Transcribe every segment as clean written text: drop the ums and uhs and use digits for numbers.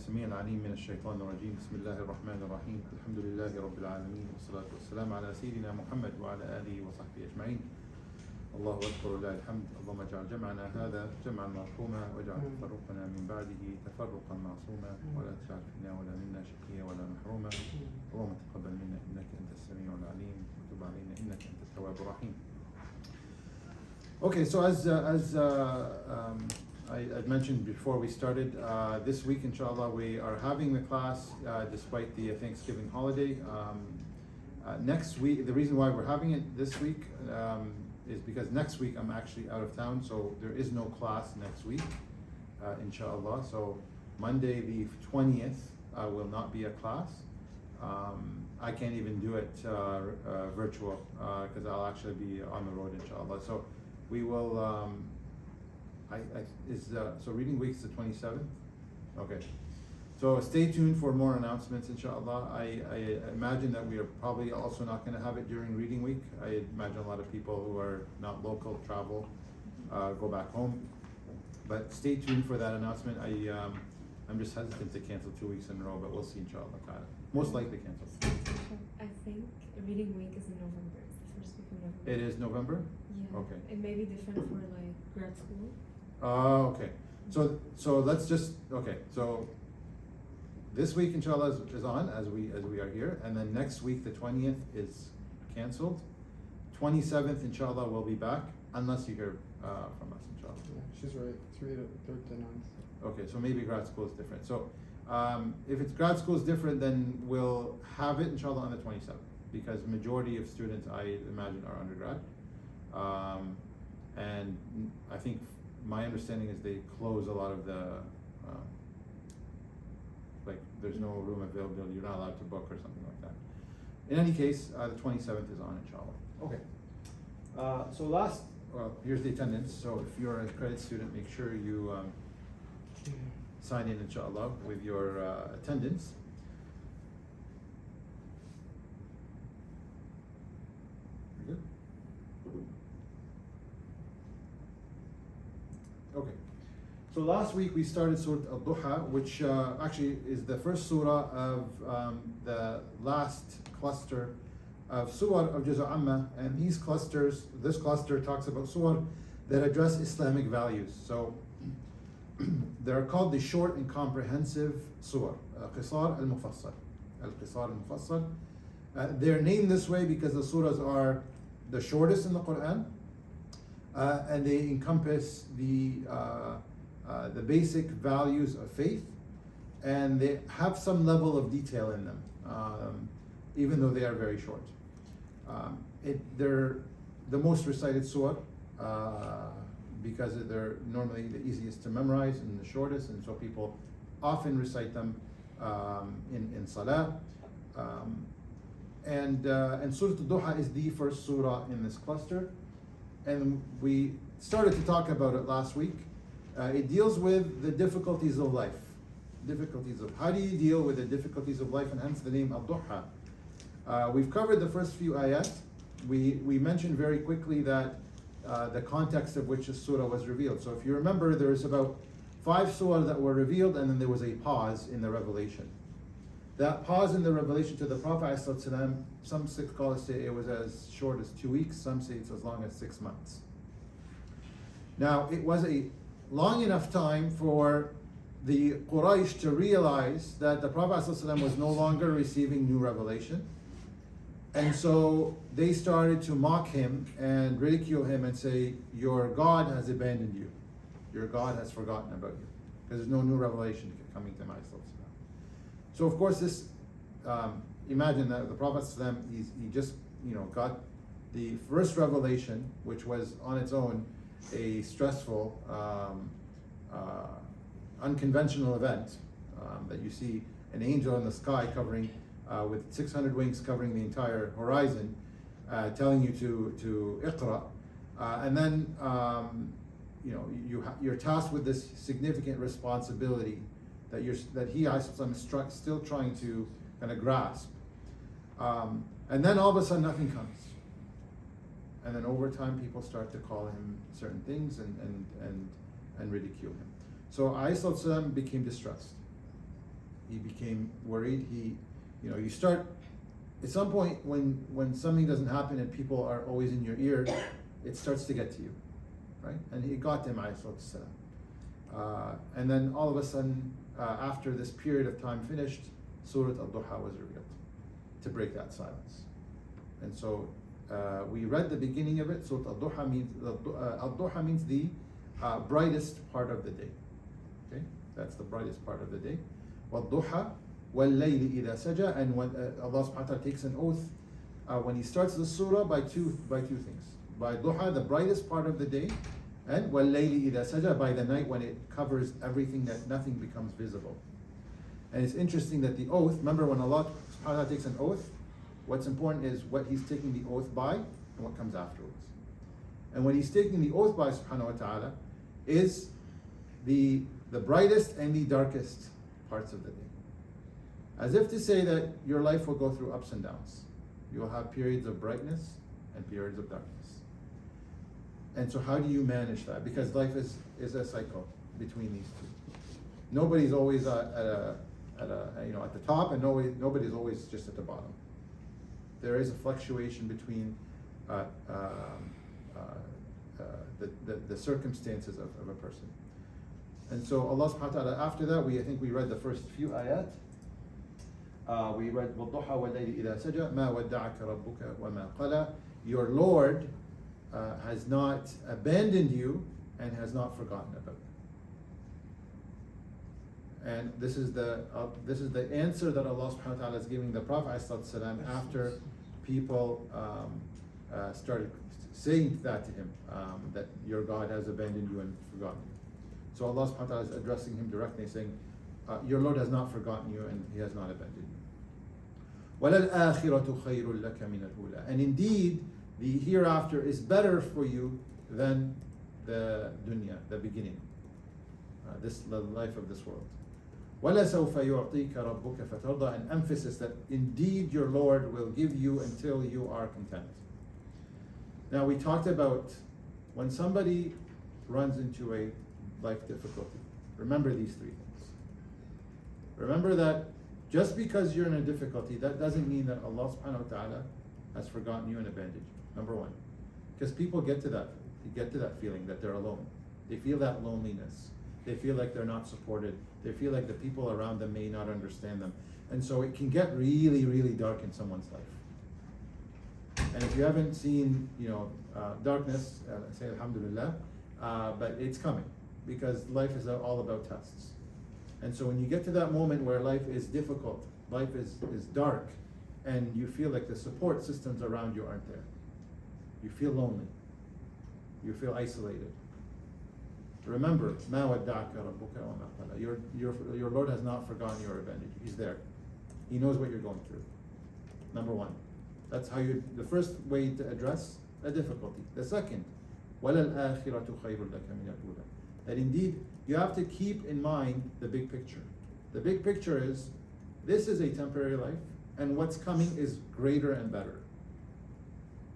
السميع العليم من الشيطان الرجيم. بسم الله الرحمن الرحيم. الحمد لله رب العالمين والصلاة والسلام على سيدنا محمد وعلى آله وصحبه أجمعين. الله أكبر ولله الحمد. اللهم اجعل جمعنا هذا جمعا مرحوما واجعل تفرقنا من بعده تفرقا معصوما ولا تجعل فينا ولا منا شقيا ولا محروما. اللهم تقبل منا إنك أنت السميع العليم وتب علينا إنك أنت التواب الرحيم. Okay, so as I mentioned before we started, this week inshallah we are having the class despite the Thanksgiving holiday. Next week, the reason why we're having it this week is because next week I'm actually out of town, so there is no class next week, inshallah. So Monday the 20th will not be a class. I can't even do it virtual because I'll actually be on the road inshallah. So we will, so reading week's the 27th? Okay. So stay tuned for more announcements inshallah. I imagine that we are probably also not going to have it during reading week. I imagine a lot of people who are not local travel, go back home. But stay tuned for that announcement. I'm just hesitant to cancel 2 weeks in a row, but we'll see inshallah. Most likely cancel. I think reading week is in November. It's the first week of November. It is November? Yeah. Okay. It may be different for like grad school. Okay. So let's just, okay. So this week inshallah is on as we are here, and then next week the 20th is canceled. 27th inshallah we'll be back unless you hear from us inshallah. Yeah, she's right. It's really the 3rd to 9th. Okay, so maybe grad school is different. So if it's grad school is different, then we'll have it inshallah on the 27th because majority of students I imagine are undergrad, and I think my understanding is they close a lot of the like there's no room availability. You're not allowed to book or something like that. In any case, the 27th is on inshallah. Okay. So here's the attendance. So if you're a credit student, make sure you sign in inshallah with your attendance. Good. Okay. So last week we started Surah Al-Duha, which actually is the first surah of the last cluster of surah of Juz Amma, and this cluster talks about surah that address Islamic values. So they're called the short and comprehensive surah, Qisar al-Mufassal. Al-Qisar al-Mufassal. They're named this way because the surahs are the shortest in the Quran, and they encompass the basic values of faith, and they have some level of detail in them, even though they are very short. They're the most recited surah because they're normally the easiest to memorize and the shortest, and so people often recite them in salah. And Surah Al-Duha is the first surah in this cluster, and we started to talk about it last week. It deals with the difficulties of life. How do you deal with the difficulties of life, and hence the name Al-Duha. We've covered the first few ayat. We mentioned very quickly that the context of which the surah was revealed. So if you remember, there was about 5 surahs that were revealed, and then there was a pause in the revelation. That pause in the revelation to the Prophet ﷺ, some scholars say it was as short as 2 weeks, some say it's as long as 6 months. Now, it was a long enough time for the Quraysh to realize that the Prophet ﷺ was no longer receiving new revelation. And so they started to mock him and ridicule him and say, your God has abandoned you. Your God has forgotten about you. Because there's no new revelation coming to Muhammad. So of course this, imagine that the Prophet ﷺ, he just got the first revelation, which was on its own a stressful, unconventional event, that you see an angel in the sky covering with 600 wings covering the entire horizon, telling you to Iqra, and then you're tasked with this significant responsibility that he is still trying to kind of grasp, and then all of a sudden nothing comes. And then over time, people start to call him certain things and ridicule him. So Aisha became distressed. he became worried. You start at some point when something doesn't happen and people are always in your ear, it starts to get to you, right? And he got to him, alayhi salatu wassalam. And then all of a sudden, after this period of time finished, Surah Al-Duha was revealed to break that silence. And so we read the beginning of it. Surah Al-Duha means the brightest part of the day. Okay, that's the brightest part of the day. Wal-Duha wal-Layli idha saja, and when Allah subhanahu wa ta'ala takes an oath when He starts the surah by two things. By Duha, the brightest part of the day, and wal-Layli idha saja, by the night when it covers everything, that nothing becomes visible. And it's interesting that the oath, remember when Allah subhanahu wa ta'ala takes an oath, what's important is what He's taking the oath by and what comes afterwards. And what He's taking the oath by subhanahu wa ta'ala is the brightest and the darkest parts of the day. As if to say that your life will go through ups and downs. You will have periods of brightness and periods of darkness. And so how do you manage that? Because life is a cycle between these two. Nobody's always at the top, and nobody's always just at the bottom. There is a fluctuation between the circumstances of a person. And so Allah subhanahu wa ta'ala, after that, I think we read the first few ayat. We read وَالضُّحَى وَاللَّيْلِ إِذَا سَجَى مَا وَدَّعَكَ رَبُّكَ وَمَا قَلَى. Your Lord has not abandoned you and has not forgotten about you. And this is the answer that Allah subhanahu wa ta'ala is giving the Prophet ﷺ after people started saying that to him, that your God has abandoned you and forgotten you. So Allah subhanahu wa ta'ala is addressing him directly, saying, your Lord has not forgotten you and He has not abandoned you. وَلَلْآخِرَةُ خَيْرٌ لَكَ مِنَ الْأُولَى. And indeed, the hereafter is better for you than the dunya, the beginning, the life of this world. وَلَسَوْفَ يُعْطِيكَ رَبُّكَ فَتَرْضَى. An emphasis that indeed your Lord will give you until you are content. Now we talked about when somebody runs into a life difficulty, remember these three things. Remember that just because you're in a difficulty, that doesn't mean that Allah subhanahu wa ta'ala has forgotten you and abandoned you. Number one. Because people get to that feeling that they're alone. They feel that loneliness. They feel like they're not supported. They feel like the people around them may not understand them. And so it can get really, really dark in someone's life. And if you haven't seen, darkness, say alhamdulillah, but it's coming, because life is all about tests. And so when you get to that moment where life is difficult, life is dark, and you feel like the support systems around you aren't there, you feel lonely, you feel isolated, remember, مَا وَدَّعَكَ رَبُّكَ وَمَا قَلَى. Your Lord has not forgotten you or abandoned you. He's there. He knows what you're going through. Number one. That's the first way to address a difficulty. The second, وَلَلْآخِرَةُ خَيْرٌ لَكَ مِنَ الْأُولَى. That indeed, you have to keep in mind the big picture. The big picture is, this is a temporary life, and what's coming is greater and better.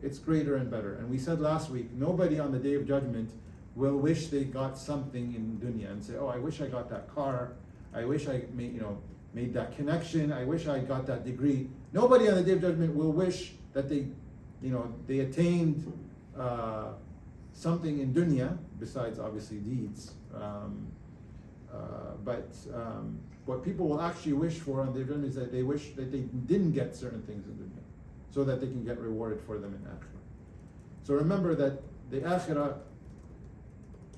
It's greater and better. And we said last week, nobody on the Day of Judgment will wish they got something in dunya and say, oh, I wish I got that car, I wish I made that connection, I wish I got that degree. Nobody on the Day of Judgment will wish that they attained something in dunya, besides obviously deeds. But what people will actually wish for on the Day of Judgment is that they wish that they didn't get certain things in dunya, so that they can get rewarded for them in akhirah. So remember that the akhirah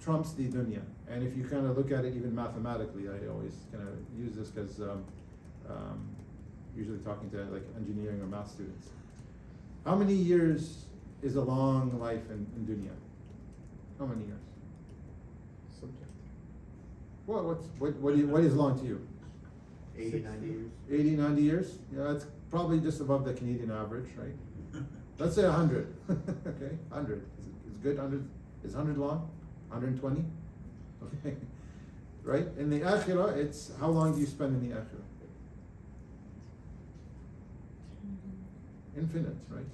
trumps the dunya. And if you kind of look at it even mathematically, I always kind of use this because usually talking to like engineering or math students. How many years is a long life in dunya? How many years? Subject. What is long to you? 80, 90 years. 80, 90 years? Yeah, that's probably just above the Canadian average, right? Let's say 100. Okay, 100. Is good? 100? Is 100 long? 120? Okay. Right? In the akhirah, it's how long do you spend in the akhirah? Infinite, right?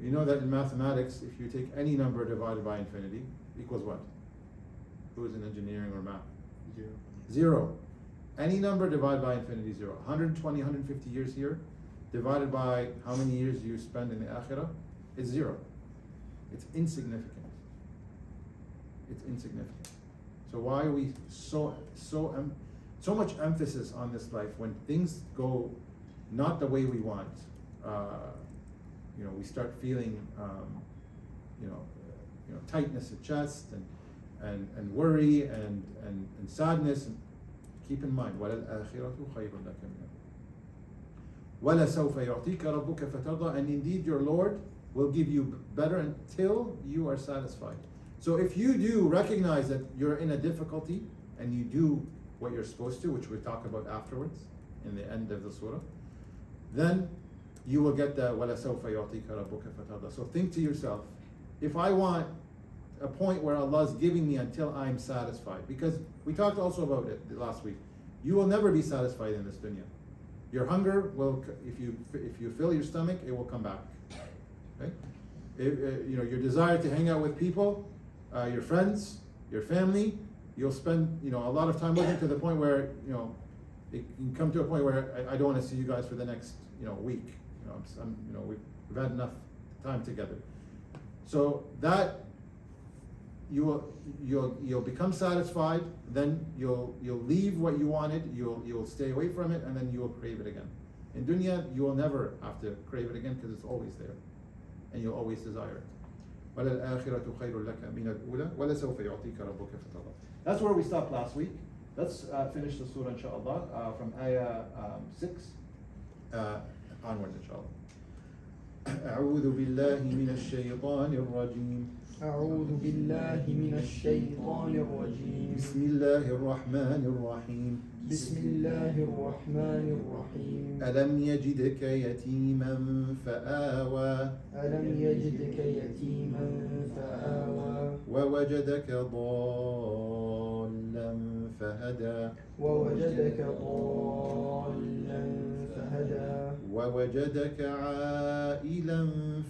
You know that in mathematics, if you take any number divided by infinity, equals what? Who is in engineering or math? Zero. 0. Any number divided by infinity, 0. 120, 150 years here, divided by how many years you spend in the akhirah, is 0. It's insignificant. It's insignificant. So why are we so much emphasis on this life when things go not the way we want? We start feeling, tightness of chest and worry and sadness. And keep in mind, وَلَلْآخِرَةُ خَيْرٌ لَكَ مِنَ وَلَسَوْفَ يُعْطِيكَ رَبُّكَ فَتَرْضَى. And indeed your Lord will give you better until you are satisfied. So if you do recognize that you're in a difficulty and you do what you're supposed to, which we'll talk about afterwards in the end of the surah, then you will get the وَلَسَوْفَ يُعْطِيكَ رَبُّكَ فَتَرْضَى. So think to yourself, if I want a point where Allah is giving me until I'm satisfied, because we talked also about it last week, you will never be satisfied in this dunya. Your hunger will, if you fill your stomach, it will come back. Okay? Your desire to hang out with people, your friends, your family, you'll spend a lot of time with them to the point where it can come to a point where I don't want to see you guys for the next week. We've had enough time together. So that you'll become satisfied, then you'll leave what you wanted, you'll stay away from it, and then you will crave it again. In dunya, you will never have to crave it again because it's always there, and you'll always desire it. وَلَلْآخِرَةُ خَيْرٌ لَكَ مِنَ الْأُولَى وَلَسَوْفَ يُعْطِيكَ رَبُّكَ فَتَرْضَى. That's where we stopped last week. Let's finish the surah inshaAllah from ayah 6 onwards inshaAllah. أعوذ بالله من الشيطان الرجيم. أعوذ بالله من الشيطان الرجيم. بسم الله الرحمن الرحيم. بسم الله الرحمن الرحيم. ألم يجدك يتيما فآوى. ألم يجدك يتيما فآوى. ووجدك ضالا فهدى. ووجدك ضالا فهدى. ووجدك عائلا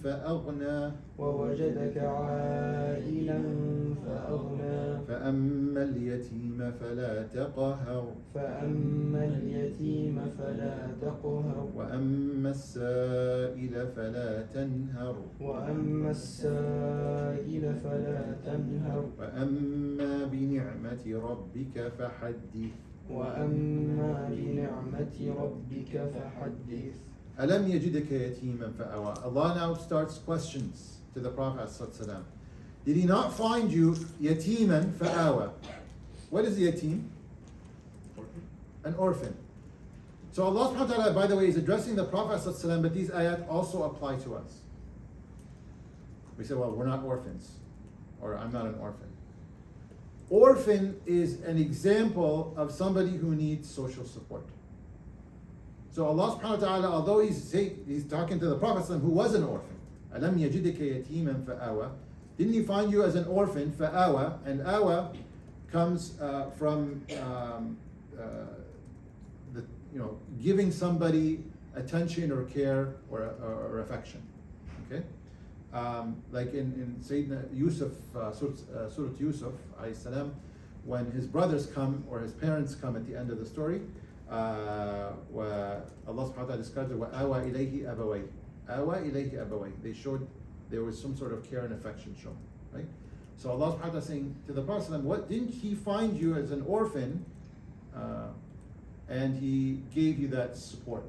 فأغنى. ووجدك عائلا فأغنى. فأما اليتيم فلا تقهر. فأما اليتيم فلا تقهر. وأما السائل فلا تنهر. وأما السائل فلا تنهر. وأما بنعمة ربك فحدث. وأما بنعمة ربك فحدث. ألم يجدك يتيما فأوى. Allah now starts questions to the Prophet ﷺ. Did he not find you yatiman fa'awa? What is the yatim? An orphan. So Allah subhanahu wa ta'ala, by the way, is addressing the Prophet ﷺ, but these ayat also apply to us. We say, well, we're not orphans, or I'm not an orphan. Orphan is an example of somebody who needs social support. So Allah subhanahu wa ta'ala, although he's talking to the Prophet ﷺ, who was an orphan, أَلَمْ يَجِدِكَ يَتِيمًا فَآوَى. Didn't he find you as an orphan, فَآوَى? And awa comes from giving somebody attention or care or affection. Okay? Like in Sayyidina Yusuf, Surah Yusuf, alayhi salam, when his brothers come or his parents come at the end of the story, Allah subhanahu wa ta'ala describes it, وَآوَى إِلَيْهِ أَبَوَيْهِ. آوَى إِلَيْهِ أَبَوَيْهِ. They showed, there was some sort of care and affection shown, right? So Allah subhanahu wa ta'ala is saying to the Prophet, what, didn't he find you as an orphan, and he gave you that support,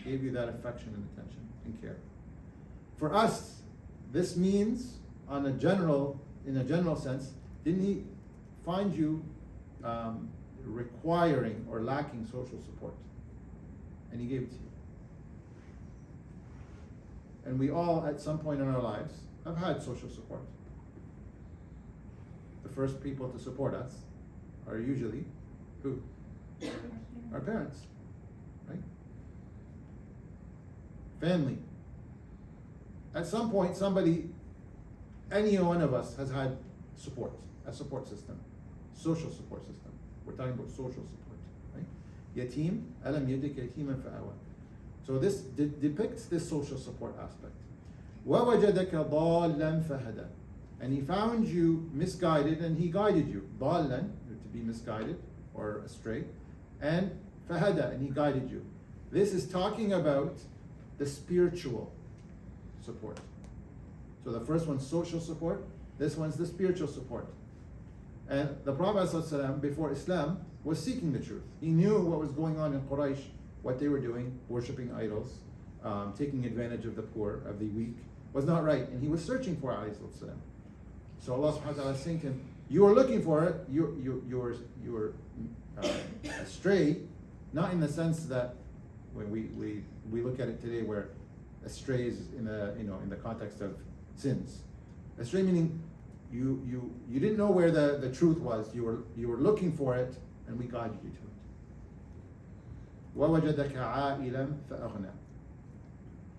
gave you that affection and attention and care. For us, this means, in a general sense, didn't he find you requiring or lacking social support? And he gave it to you. And we all, at some point in our lives, have had social support. The first people to support us are usually who? Our parents, right? Family. At some point, any one of us has had support, a support system, social support system. We're talking about social support, right? Yatim, alam yadik yatiman fa'awa. So this depicts this social support aspect. وَوَجَدَكَ ضَالًّا فَهَدَى. And he found you misguided and he guided you. ضَالًّا, to be misguided or astray. and فهدى, and he guided you. This is talking about the spiritual support. So the first one's social support, this one's the spiritual support. And the Prophet ﷺ, before Islam, was seeking the truth. He knew what was going on in Quraysh, what they were doing, worshipping idols, taking advantage of the poor, of the weak, was not right. And he was searching for it. So Allah subhanahu wa ta'ala is saying to him, you were looking for it, you were astray, not in the sense that when we look at it today where astray is in the context of sins. Astray meaning you didn't know where the truth was, you were looking for it, and we guided you to it. وَوَجَدَكَ عَائِلًا فَأَغْنَى.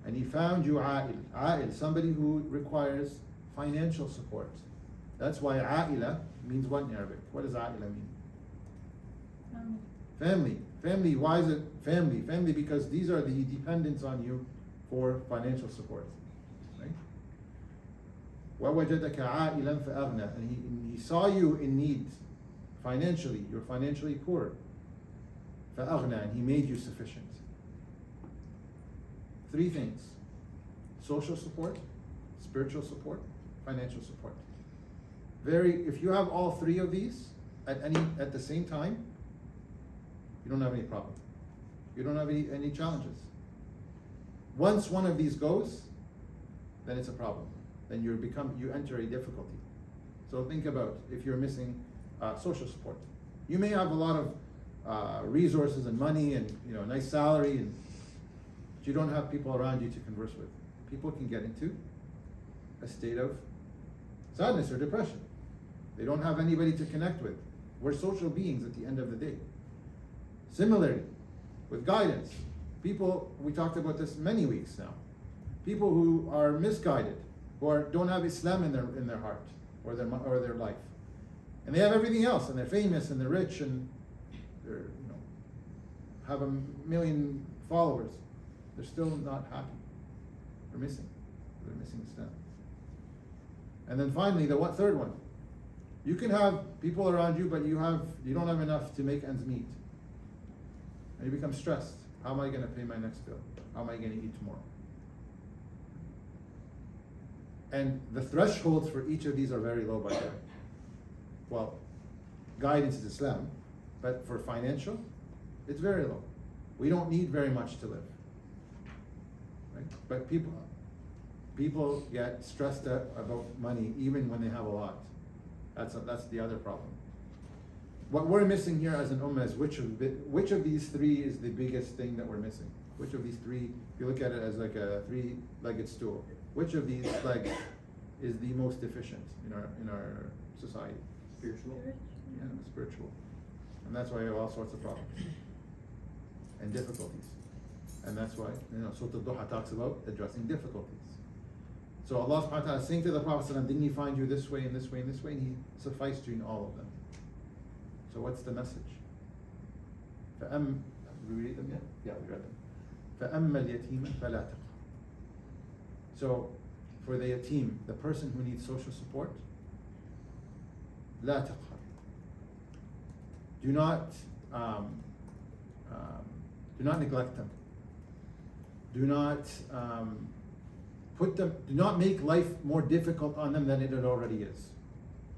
And he found you عائل, somebody who requires financial support. That's why عائلة means what in Arabic? What does عائلة mean? Family. Family. Why is it family? Family because these are the dependents on you for financial support. Right? وَوَجَدَكَ عَائِلًا فَأَغْنَى. And he saw you in need financially. You're financially poor. فَأَغْنَى. And he made you sufficient. Three things: social support, spiritual support, financial support. If you have all three of these at the same time, you don't have any problem. You don't have any challenges. Once one of these goes, then it's a problem. Then you enter a difficulty. So think about if you're missing social support. You may have a lot of resources and money and a nice salary, but you don't have people around you to converse with. People can get into a state of sadness or depression. They don't have anybody to connect with. We're social beings at the end of the day. Similarly, with guidance, we talked about this many weeks now. People who are misguided, who don't have Islam in their heart or their life, and they have everything else, and they're famous and they're rich and they're have 1 million followers. They're still not happy. They're missing Islam. And then finally, the third one. You can have people around you, but you don't have enough to make ends meet. And you become stressed. How am I going to pay my next bill? How am I going to eat tomorrow? And the thresholds for each of these are very low by the way. Well, guidance is Islam, but for financial, it's very low. We don't need very much to live. Right? But people get stressed out about money even when they have a lot. That's the other problem. What we're missing here as an ummah is which of these three is the biggest thing that we're missing? Which of these three, if you look at it as like a three-legged stool, which of these legs is the most deficient in our society? Spiritual. Yeah, spiritual. And that's why we have all sorts of problems and difficulties. And that's why, Surah Al-Duha talks about addressing difficulties. So Allah subhanahu wa ta'ala is saying to the Prophet, didn't he find you this way and this way and this way? And he sufficed you in all of them. So what's the message? Did we read them yet? Yeah, we read them. فَأَمَّا الْيَتِيمَ فَلَا تَقْهَرْ. So for the yatim, the person who needs social support, لا تقهر. Do not neglect them. Do not make life more difficult on them than it already is.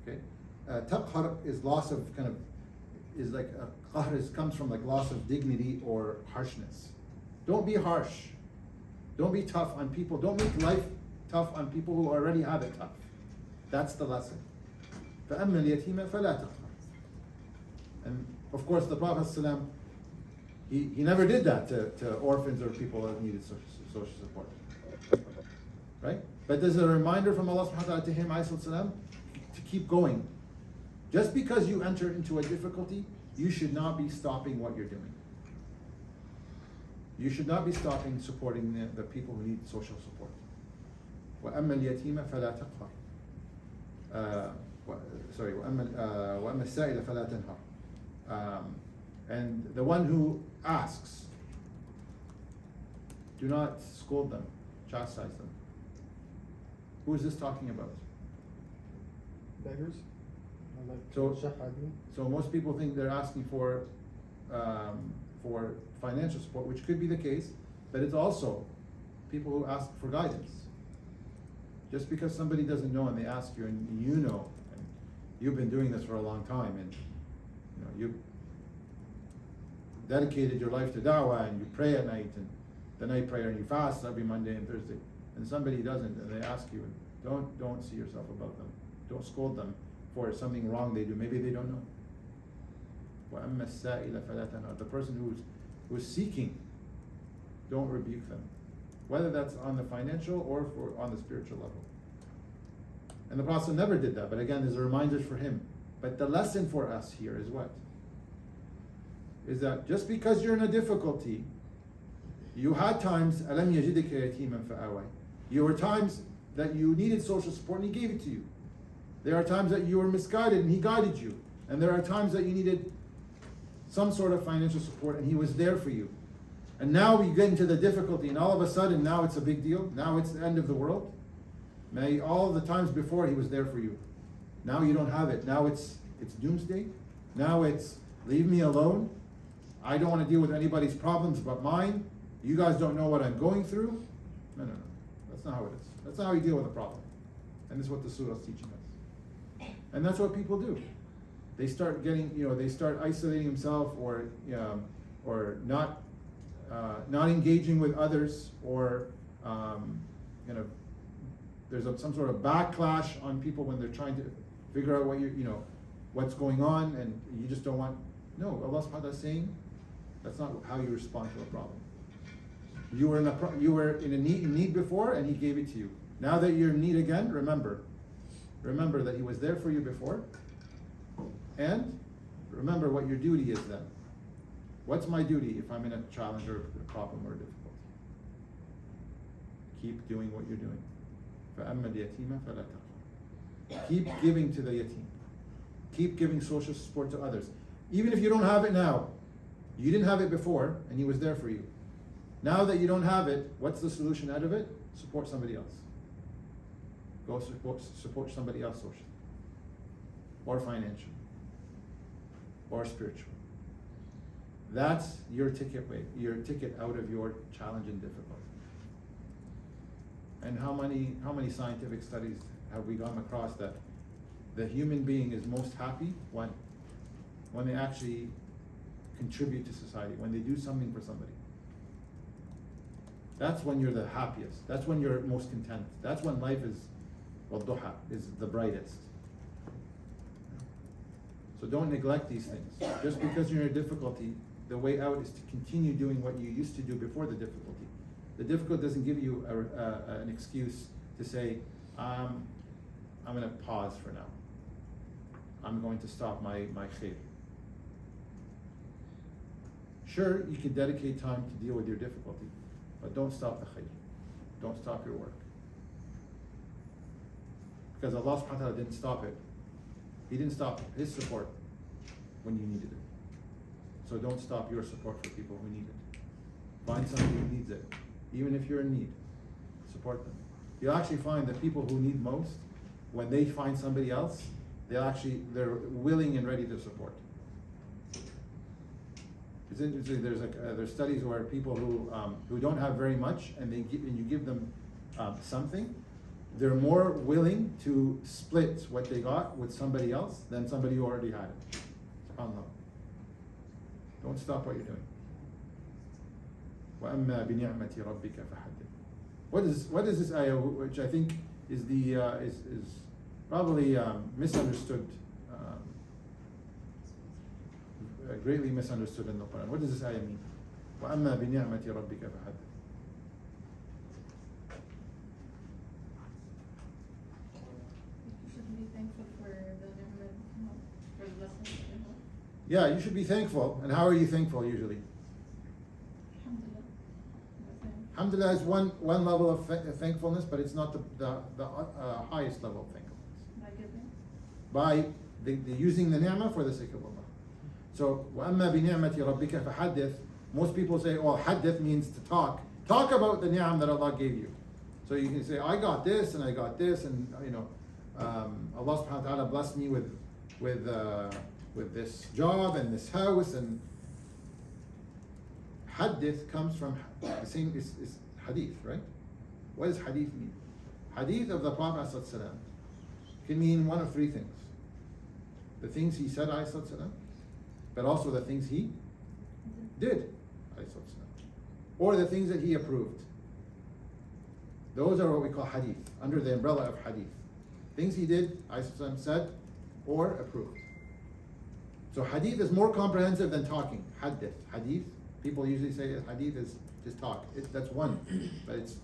Okay? Taqhar is loss of comes from like loss of dignity or harshness. Don't be harsh. Don't be tough on people. Don't make life tough on people who already have it tough. That's the lesson. فَأَمَّا الْيَتِيمَ فَلَا تَقْهَرْ. And of course the Prophet ﷺ, he never did that to orphans or people that needed social support. Right? But there's a reminder from Allah subhanahu wa ta'ala to him ﷺ, to keep going. Just because you enter into a difficulty, you should not be stopping what you're doing. You should not be stopping supporting the people who need social support. وَأَمَّا الْيَتِيمَ فَلَا تَقْهَرْ. وَأَمَّا السَّائِلَ فَلَا تَنْهَرْ. And the one who asks, do not scold them, chastise them. Who is this talking about? Beggars. So most people think they're asking for for financial support, which could be the case, but it's also people who ask for guidance. Just because somebody doesn't know and they ask you, and you know, and you've been doing this for a long time, and you've dedicated your life to da'wah, and you pray at night, and the night prayer, and you fast every Monday and Thursday, and somebody doesn't, and they ask you, and don't see yourself above them. Don't scold them for something wrong they do. Maybe they don't know. وَأَمَّا السَّائِلَ فَلَا تَنْهَرْ. The person who's seeking, don't rebuke them, whether that's on the financial or on the spiritual level. And the Prophet never did that, but again, there's a reminder for him. But the lesson for us here is what? Is that just because you're in a difficulty, you had times, أَلَمْ يَجِدِكَ يَتِيمًا فَآوَى. You were times that you needed social support and he gave it to you. There are times that you were misguided and he guided you. And there are times that you needed some sort of financial support and he was there for you. And now we get into the difficulty and all of a sudden now it's a big deal. Now it's the end of the world. May all the times before he was there for you. Now you don't have it. Now it's doomsday. Now it's leave me alone. I don't want to deal with anybody's problems but mine. You guys don't know what I'm going through. No. That's not how it is. That's not how you deal with a problem. And this is what the surah is teaching us. And that's what people do. They start getting, they start isolating themselves or not engaging with others, or there's some sort of backlash on people when they're trying to figure out what's going on, and you just don't want. No, Allah subhanahu wa ta'ala is saying that's not how you respond to a problem. You were in a need before, and He gave it to you. Now that you're in need again, remember that He was there for you before, and remember what your duty is then. What's my duty if I'm in a challenge or a problem or a difficulty? Keep doing what you're doing. فَأَمَّا الْيَتِيمَ فَلَا تَقْهَرْ. Keep giving to the yatim. Keep giving social support to others. Even if you don't have it now. You didn't have it before, and He was there for you. Now that you don't have it, what's the solution out of it? Support somebody else. Go support somebody else socially, or financially, or spiritually. That's your ticket out of your challenge and difficulty. And how many scientific studies have we come across that the human being is most happy when they actually contribute to society, when they do something for somebody. That's when you're the happiest. That's when you're most content. That's when life is the brightest. So don't neglect these things. Just because you're in a difficulty, the way out is to continue doing what you used to do before the difficulty. The difficulty doesn't give you an excuse to say, I'm going to pause for now. I'm going to stop my khair. Sure, you can dedicate time to deal with your difficulty, but don't stop the khair. Don't stop your work. Because Allah subhanahu wa ta'ala didn't stop it. He didn't stop His support when you needed it. So don't stop your support for people who need it. Find somebody who needs it. Even if you're in need, support them. You'll actually find that people who need most, when they find somebody else, they're willing and ready to support. It's interesting. There's studies where people who don't have very much, and you give them something, they're more willing to split what they got with somebody else than somebody who already had it. SubhanAllah. Don't stop what you're doing. وَأَمَّا بِنِعْمَةِ رَبِّكَ فَحَدِّثْ. What is this ayah, which I think is probably misunderstood, greatly misunderstood in the Quran. What does this ayah mean? وَأَمَّا بِنِعْمَةِ رَبِّكَ فَحَدِّثْ. You should be thankful for the ni'mah, for the blessings that you have. Yeah, you should be thankful. And how are you thankful usually? Alhamdulillah. Alhamdulillah is one level of thankfulness, but it's not the highest level of thankfulness. By giving. By the using the ni'mah for the sake of Allah. So, وَأَمَّا بِنِعْمَةِ رَبِّكَ فَحَدِّثْ. Most people say, hadith means to talk. Talk about the ni'am that Allah gave you. So you can say, I got this and I got this, and Allah subhanahu wa ta'ala blessed me with this job and this house, and Hadith comes from the same is hadith, right? What does hadith mean? Hadith of the Prophet ﷺ can mean one of three things. The things he said, ﷺ, but also the things he did, ﷺ, or the things that he approved. Those are what we call hadith, under the umbrella of hadith. Things he did, ﷺ said, or approved. So hadith is more comprehensive than talking. Hadith. People usually say that hadith is just talk. That's one, but it's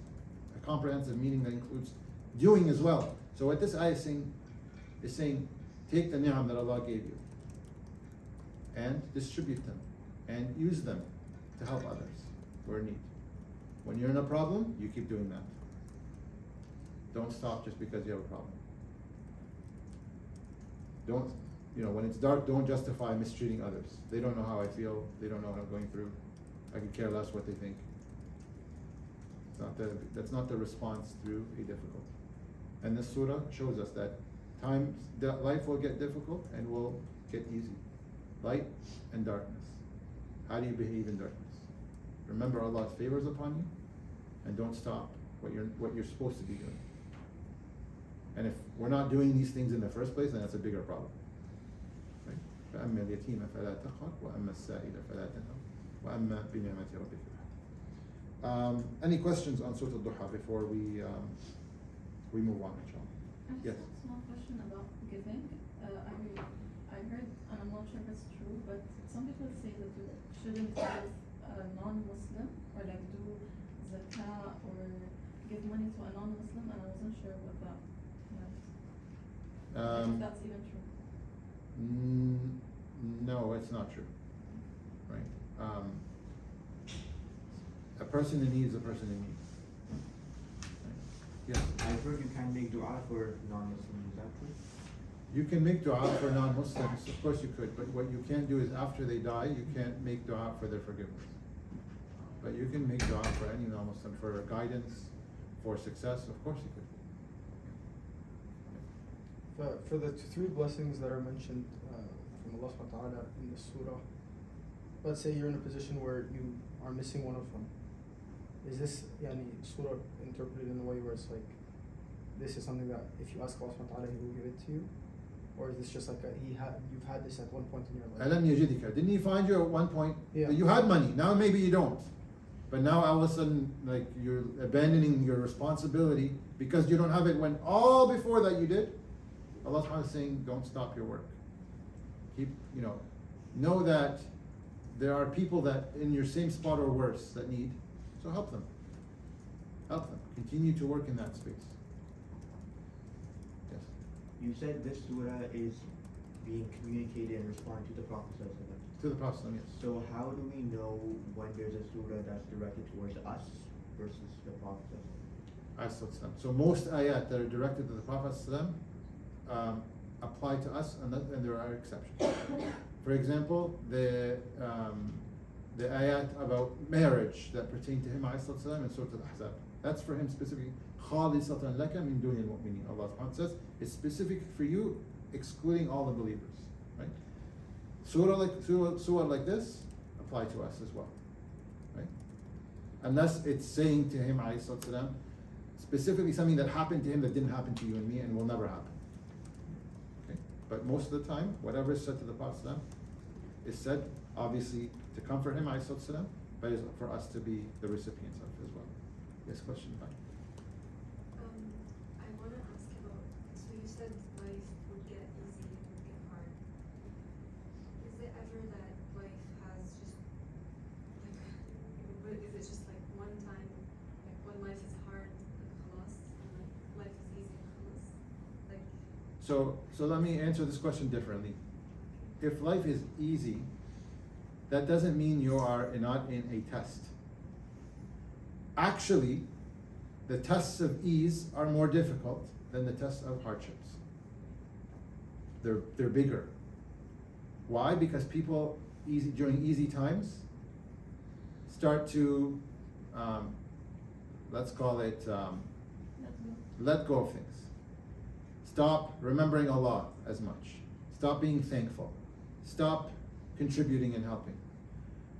a comprehensive meaning that includes doing as well. So what this ayah is saying, take the ni'am that Allah gave you and distribute them and use them to help others who are in need. When you're in a problem, you keep doing that. Don't stop just because you have a problem. Don't, when it's dark, don't justify mistreating others. They don't know how I feel. They don't know what I'm going through. I can care less what they think. That's not the response through a difficulty. And this surah shows us that life will get difficult and will get easy. Light and darkness. How do you behave in darkness? Remember Allah's favors upon you, and don't stop what you're supposed to be doing. And if we're not doing these things in the first place, then that's a bigger problem. Right? فَأَمَّا الْيَتِيمَ فَلَا تَقْهَرْ وَأَمَّا السَّائِلَ فَلَا تَنْهَرْ وَأَمَّا بِنِعْمَةِ رَبِّكَ فَحَدِّثْ. Any questions on Surah Al-Duha before we move on, inshallah? I just Yes. have a small question about giving. I heard, and I'm not sure if it's true, but some people say that you shouldn't give a non-Muslim, or like do zakah or give money to a non-Muslim, and I wasn't sure what that meant. If that's even true. No, it's not true. Right? A person in need is a person in need. Right? Yes. I've heard you can make dua for non-Muslims, is that true? You can make dua for non-Muslims, of course you could, but what you can't do is after they die, you can't make dua for their forgiveness. But you can make dua for any non-Muslim, for guidance, for success, of course you could. For the three blessings that are mentioned from Allah subhanahu wa ta'ala in the surah, let's say you're in a position where you are missing one of them. Is this surah interpreted in a way where it's like, this is something that if you ask Allah subhanahu wa ta'ala, He will give it to you? Or is this just like you've had this at one point in your life? Alam yajidika. Didn't He find you at one point? Yeah. You had money, now maybe you don't. But now all of a sudden, like, you're abandoning your responsibility because you don't have it, when all before that you did. Allah subhanahu wa ta'ala is saying, don't stop your work. Keep, know that there are people that in your same spot or worse that need, so help them. Help them. Continue to work in that space. Yes. You said this surah is being communicated in response to the Prophet ﷺ. To the Prophet, yes. So how do we know when there's a surah that's directed towards us versus the Prophet ﷺ? So most ayat that are directed to the Prophet apply to us, and there are exceptions. For example, the ayat about marriage that pertain to him ﷺ in Surah Al-Ahzab. That's for him specifically. خَالِصَةً لَكَ مِن دُونِ الْمُؤْمِنِينَ. Allah subhanahu wa ta'ala says, it's specific for you, excluding all the believers. Right? Surah like this apply to us as well. Right? Unless it's saying to him ﷺ specifically something that happened to him that didn't happen to you and me and will never happen. Okay? But most of the time, whatever is said to the Prophet is said obviously to comfort him ﷺ, but is for us to be the recipients of as well. Yes, question? Fine. I want to ask about, so you said life would get easy and would get hard. Is it ever that life has just, like, is it just like one time, like when life is hard, like khalas, and like life is easy, khalas? Like, So let me answer this question differently. If life is easy, that doesn't mean you are not in a test. Actually, the tests of ease are more difficult than the tests of hardships. They're bigger. Why? Because people during easy times start to let's call it let go of things. Stop remembering Allah as much. Stop being thankful. Stop contributing and helping.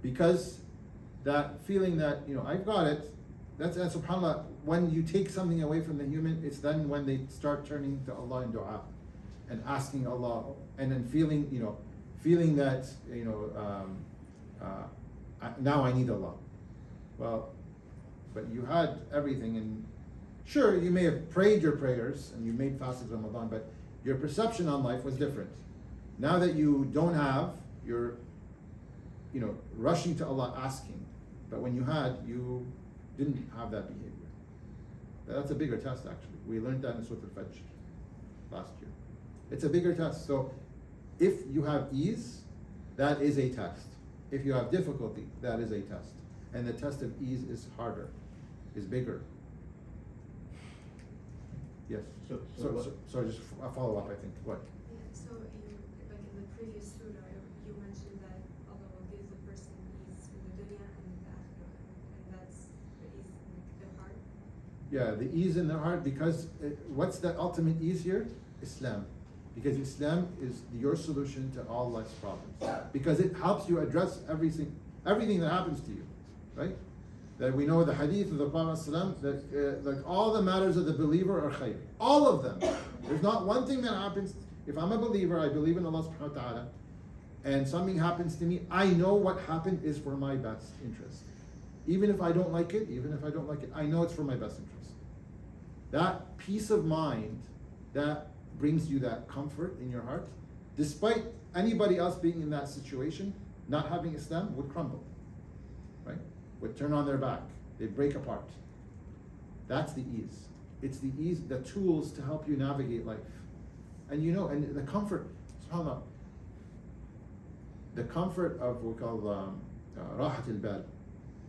Because that feeling that, I've got it. That's subhanAllah, when you take something away from the human, it's then when they start turning to Allah in dua and asking Allah, and then feeling that, now I need Allah. Well, but you had everything, and sure, you may have prayed your prayers and you made fasts of Ramadan, but your perception on life was different. Now that you don't have, you're, rushing to Allah asking. But when you had, you didn't have that behavior. That's a bigger test, actually. We learned that in Surah Al-Fajr last year. It's a bigger test. So if you have ease, that is a test. If you have difficulty, that is a test. And the test of ease is harder, is bigger. Yes. So So just a follow up, I think. What? Yeah, so you, like in the previous surah, you mentioned that Allah will give the person ease in the dunya and in the akhirah, and that's the ease in the heart. Yeah, the ease in the heart, because what's the ultimate ease here? Islam. Because Islam is your solution to all life's problems. Because it helps you address everything that happens to you, right? That we know the hadith of the Prophet ﷺ, that like all the matters of the believer are khayr. All of them. There's not one thing that happens. If I'm a believer, I believe in Allah subhanahu wa ta'ala, and something happens to me, I know what happened is for my best interest. Even if I don't like it, I know it's for my best interest. That peace of mind, that brings you that comfort in your heart, despite anybody else being in that situation, not having Islam, would crumble, right? Would turn on their back, they'd break apart. That's the ease. It's the ease, the tools to help you navigate life. And and the comfort, subhanAllah, the comfort of what we call rahat al-bal,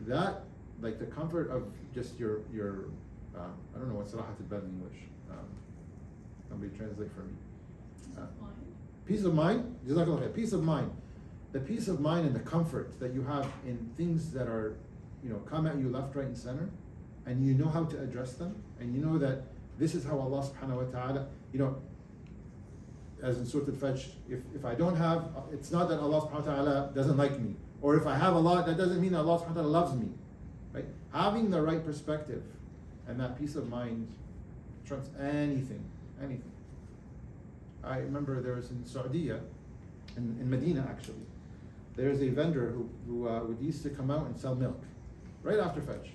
that, like the comfort of just your I don't know what's rahat al-bal in English. Somebody translate for me. Peace of mind. Jazakallah khair. Peace of mind. The peace of mind and the comfort that you have in things that are, come at you left, right, and center, and you know how to address them, and you know that this is how Allah subhanahu wa ta'ala, as in Surah Al-Fajr, if I don't have, it's not that Allah subhanahu wa ta'ala doesn't like me, or if I have a lot, that doesn't mean that Allah subhanahu wa ta'ala loves me, right? Having the right perspective and that peace of mind trumps anything. I remember there was in Saudi, in Medina actually, there's a vendor who would used to come out and sell milk right after Fajr.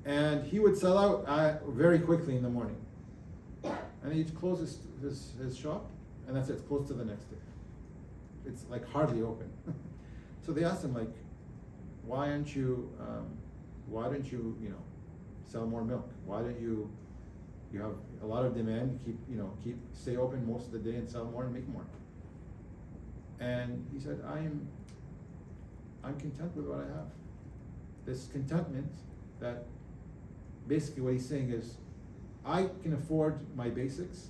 And he would sell out very quickly in the morning. And he'd close his shop, and that's it, it's closed to the next day. It's like hardly open. So they asked him, like, why don't you sell more milk? Why don't you have a lot of demand, stay open most of the day and sell more and make more? And he said, I'm content with what I have. This contentment, that basically what he's saying is, I can afford my basics,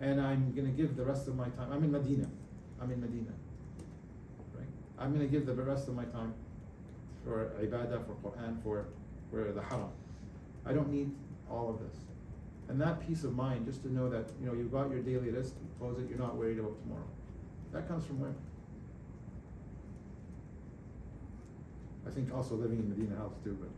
and I'm gonna give the rest of my time. I'm in Medina, right? I'm gonna give the rest of my time for ibadah, for Quran, for the haram. I don't need all of this. And that peace of mind, just to know that you've got your daily risk, you close it, you're not worried about tomorrow. That comes from where? I think also living in Medina helps too, but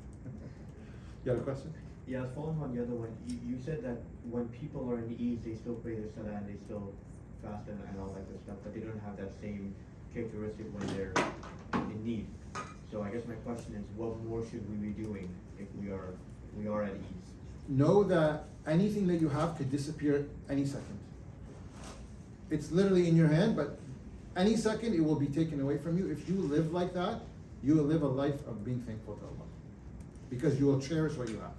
you had a question? Yeah, following on the other one, you said that when people are in ease, they still pray their salah and they still fast and all that good stuff, but they don't have that same characteristic when they're in need. So I guess my question is, what more should we be doing if we are at ease? Know that anything that you have could disappear any second. It's literally in your hand, but any second it will be taken away from you. If you live like that, you will live a life of being thankful to Allah, because you will cherish what you have.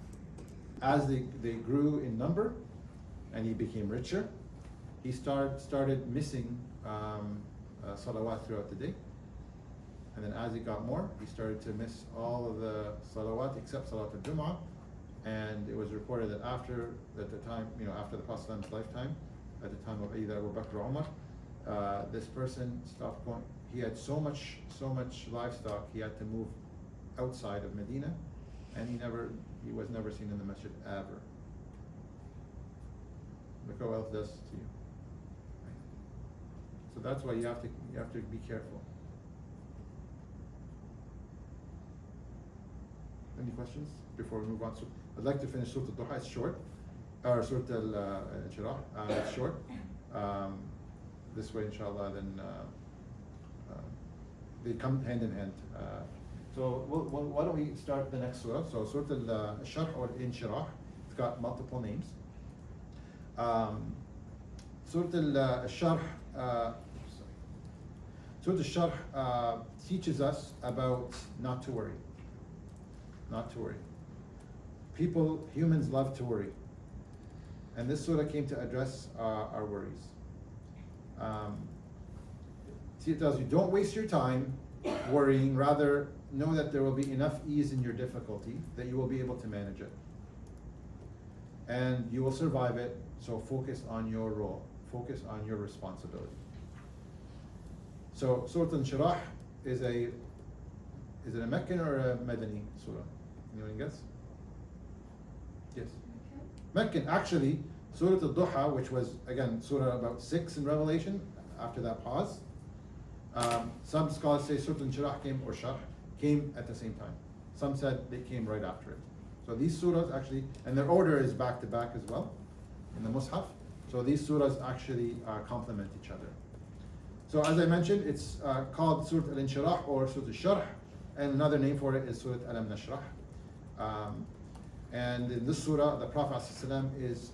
As they grew in number and he became richer, he started missing salawat throughout the day. And then as he got more, he started to miss all of the salawat except Salat al-Jum'ah. And it was reported that after the Prophet's lifetime, at the time of either Abu Bakr or Umar, this person stopped going. He had so much livestock, he had to move outside of Medina, and he was never seen in the masjid ever. Look how wealth does to you. Right? So that's why you have to be careful. Any questions before we move on? So I'd like to finish Surah Al-Duha. It's short. Or Surah Al-Inshirah. It's short. This way, inshallah, then they come hand in hand. So why don't we start the next surah? So Surah Al-Sharh or Inshirah. It's got multiple names. Surah Al-Sharh. Surah Al-Sharh teaches us about not to worry. Not to worry. Humans love to worry. And this surah came to address our worries. It tells you, don't waste your time worrying, rather know that there will be enough ease in your difficulty that you will be able to manage it. And you will survive it, so focus on your role, focus on your responsibility. So Surah Al-Inshirah is it a Meccan or a Madani surah? Anyone guess? Yes. Meccan. Actually, Surah Al-Duha, which was again surah about 6 in Revelation, after that pause. Some scholars say Surah Al-Inshirah came at the same time. Some said they came right after it. So these surahs actually, and their order is back to back as well in the Mus'haf. So these surahs actually complement each other. So as I mentioned, it's called Surah Al-Inshirah or Surah Al-Sharh, and another name for it is Surah Alam Nashrah. And in this surah, the Prophet ﷺ is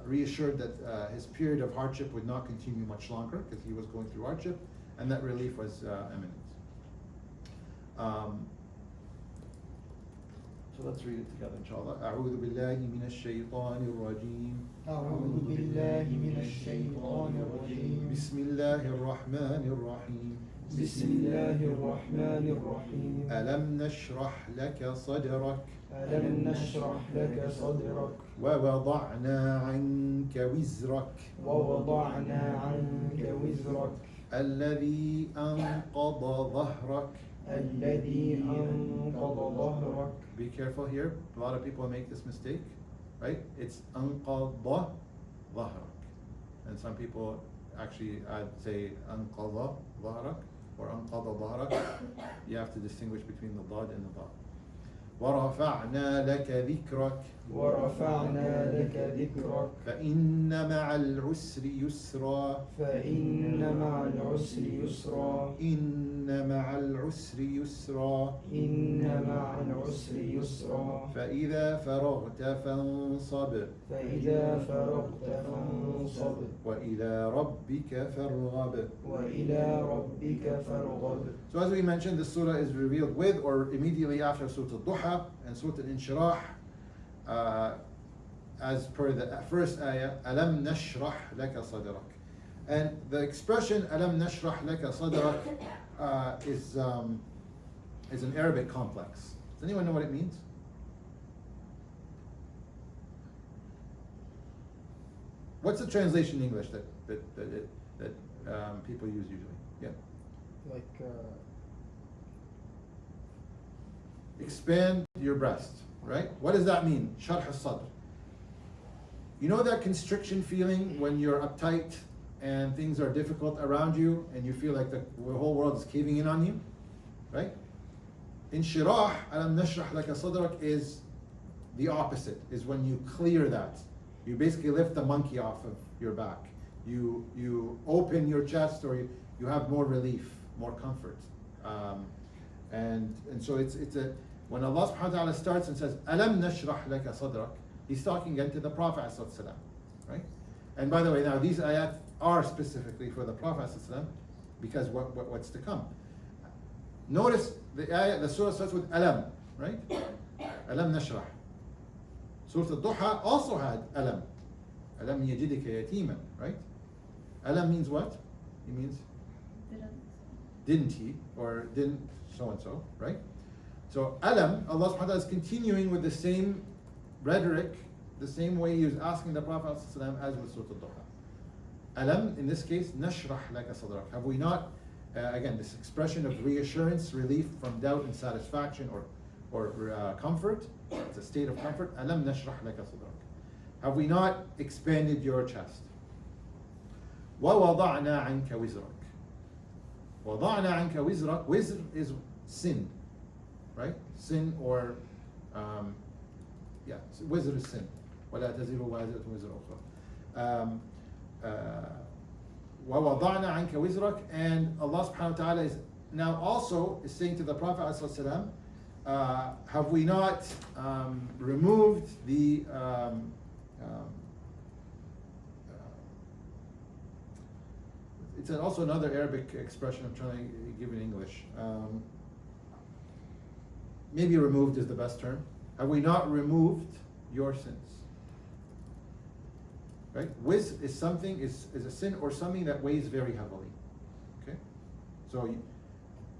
reassured that his period of hardship would not continue much longer because he was going through hardship, and that relief was imminent. So let's read it together, inshallah. أعوذ بالله من الشيطان الرجيم. أعوذ بالله من الشيطان الرجيم. بسم الله الرحمن الرحيم. بسم الله الرحمن الرحيم. ألم نشرح لك صدرك. ألم نشرح لك صدرك. ووضعنا عنك وزرك. ووضعنا عنك وزرك. الذي أنقض ظهرك. الذي أنقض ظهرك. Be careful here. A lot of people make this mistake, right? It's أنقض ظهرك, and some people actually say أنقض ظهرك or أنقض ظهرك. You have to distinguish between the ضاد and the ضاد. ورفعنا لك ذكرك. ورفعنا لك ذكرك. فإن مع العسر يسرا. فإن مع العسر يسرا. إن مع العسر يسرا. إن مع العسر يسرا. فإذا فرغت فانصب. فإذا فرغت فانصب. وإلى ربك فارغب. وإلى ربك فارغب. So as we mentioned, this surah is revealed with or immediately after Surah Al-Duha and Surah Al-Inshirah. As per the first ayah, ألم نشرح لك صدرك. And the expression ألم نشرح لك صدرك is an Arabic complex. Does anyone know what it means? What's the translation in English that people use usually? Yeah. Like Expand your breast, right? What does that mean? Sharh al-sadr. You know that constriction feeling when you're uptight and things are difficult around you and you feel like the whole world is caving in on you, right? Inshirah, alam nashrah laka sadrak, is the opposite, is when you clear that. You basically lift the monkey off of your back. You open your chest, or you have more relief, more comfort. And so it's a, when Allah subhanahu wa ta'ala starts and says, Alam nashrah laka sadrak, He's talking again to the Prophet ﷺ, right? And by the way, now these ayat are specifically for the Prophet ﷺ because what's to come. Notice the surah starts with Alam, right? Alam nashrah. Surah Al-Duha also had Alam. Alam yajidika yatiman, right? Alam means what? It means didn't he, or didn't so and so, right? So Alam, Allah subhanahu wa ta'ala is continuing with the same rhetoric, the same way He was asking the Prophet ﷺ as with Surah Al-Duha. Alam, in this case, nashrah laka sadrak. Have we not, again, this expression of reassurance, relief from doubt and satisfaction or comfort, it's a state of comfort. Alam nashrah laka sadrak. Have we not expanded your chest? وَوَضَعْنَا عَنْكَ وِزْرَكَ. وَضَعْنَا عَنْكَ وِزْرَكَ. Wizr is sin, right? Sin or Yeah, وزر السن ولا تزر وازرة وزر أخرى. ووضعنا عنك وزرك, and Allah subhanahu wa ta'ala is now also is saying to the Prophet ﷺ, have we not removed the it's also another Arabic expression I'm trying to give in English. Maybe removed is the best term. Have we not removed your sins? Right? Wiz is something, is a sin or something that weighs very heavily. Okay? So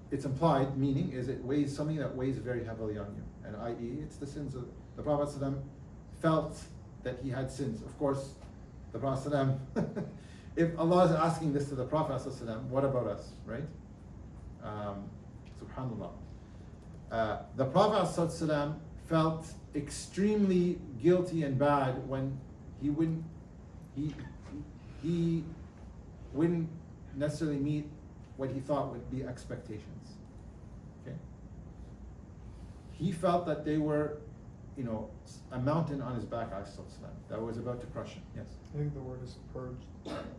it's implied, meaning is it weighs something that weighs very heavily on you. And i.e., it's the sins of the Prophet ﷺ felt that he had sins. Of course, the Prophet ﷺ, if Allah is asking this to the Prophet ﷺ, what about us, right? Subhanallah. The Prophet ﷺ felt extremely guilty and bad when he wouldn't necessarily meet what he thought would be expectations. Okay? He felt that they were, a mountain on his back, that was about to crush him. Yes. I think the word is purged.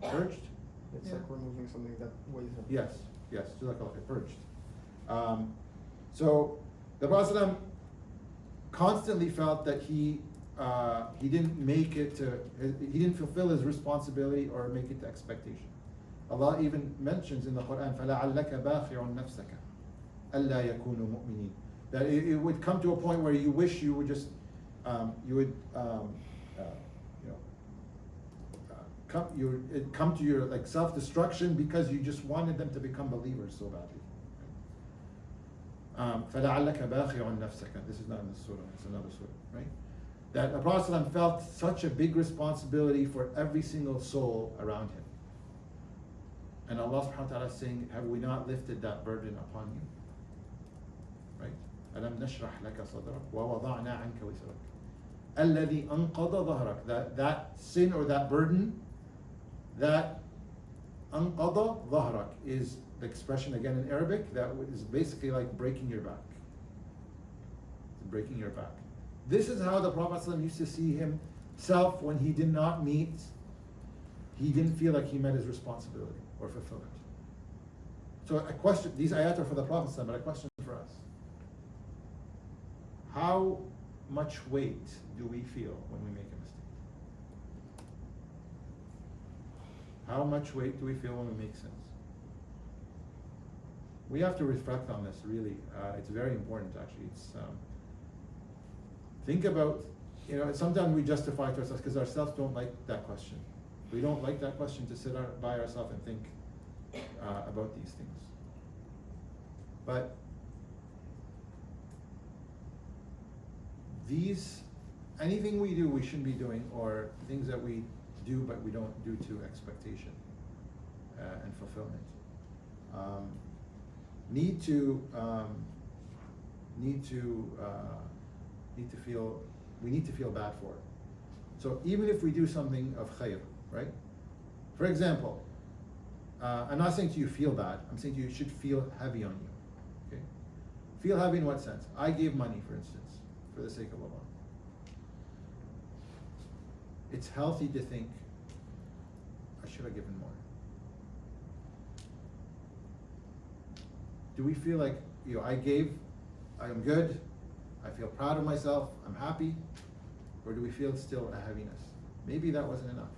Purged? It's Yeah. like removing something that weighs him. Yes, purged. So the Prophet ﷺ constantly felt that he didn't make it he didn't fulfill his responsibility or make it to expectation. Allah even mentions in the Quran, فَلَعَلَّكَ بَاخِعٌ نَفْسَكَ أَلَّا يَكُونُوا مُؤْمِنِينَ, that it would come to a point where you wish you would just come to your like self-destruction because you just wanted them to become believers so badly. فَلَعَلَّكَ بَاخِعٌ نَفْسَكَ. This is not in this surah, it's another surah, right? That the Prophet ﷺ felt such a big responsibility for every single soul around him. And Allah subhanahu wa ta'ala is saying, have we not lifted that burden upon you? Right? أَلَمْ نَشْرَحْ لَكَ صَدْرَكَ وَوَضَعْنَا عَنْكَ وِزْرَكَ الَّذِي أَنْقَضَ ظَهْرَكَ. That sin or that burden, that أَنْقَضَ ظَهْرَكَ is the expression again in Arabic that is basically like breaking your back. Breaking your back. This is how the Prophet ﷺ used to see himself when he did not meet, he didn't feel like he met his responsibility or fulfilled it. So a question, these ayat are for the Prophet ﷺ, but a question for us. How much weight do we feel when we make a mistake? How much weight do we feel when we make sins? We have to reflect on this, really. It's very important, actually. Think about, sometimes we justify to ourselves because ourselves don't like that question. We don't like that question to sit by ourselves and think about these things. But anything we do, we shouldn't be doing, or things that we do but we don't do to expectation and fulfillment. Need to feel bad for it. So even if we do something of khayr, right? For example, I'm not saying to you feel bad. I'm saying to you it should feel heavy on you. Okay? Feel heavy in what sense? I gave money, for instance, for the sake of Allah. It's healthy to think I should have given more. Do we feel like, I gave, I am good, I feel proud of myself, I'm happy? Or do we feel still a heaviness? Maybe that wasn't enough.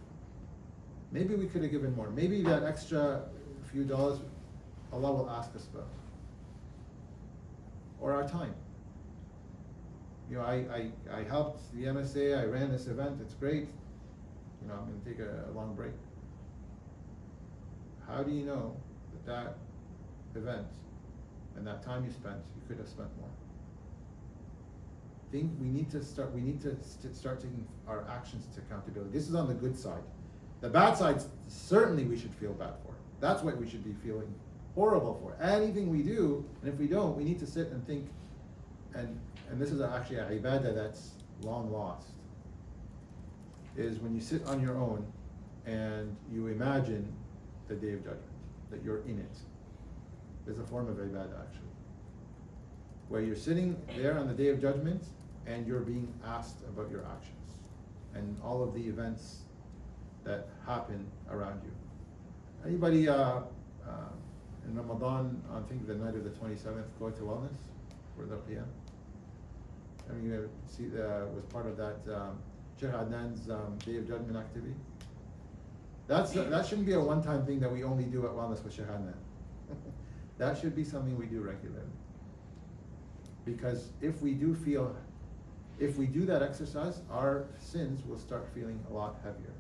Maybe we could have given more. Maybe that extra few dollars, Allah will ask us about. Or our time. I helped the MSA, I ran this event, it's great. I'm going to take a long break. How do you know that event and that time you spent, you could have spent more? We need to start taking our actions to accountability. This is on the good side. The bad side, certainly we should feel bad for. That's what we should be feeling horrible for. Anything we do, and if we don't, we need to sit and think, and this is actually a ibadah that's long lost, is when you sit on your own and you imagine the Day of Judgment, that you're in it. There's a form of ibadah actually, where you're sitting there on the Day of Judgment and you're being asked about your actions and all of the events that happen around you. Anybody in Ramadan, I think the night of the 27th, go to wellness for the Qiyam? I mean, you see, was part of that Sheikh Adnan's Day of Judgment activity. That shouldn't be a one-time thing that we only do at wellness with Sheikh Adnan. That should be something we do regularly. Because if we do that exercise, our sins will start feeling a lot heavier.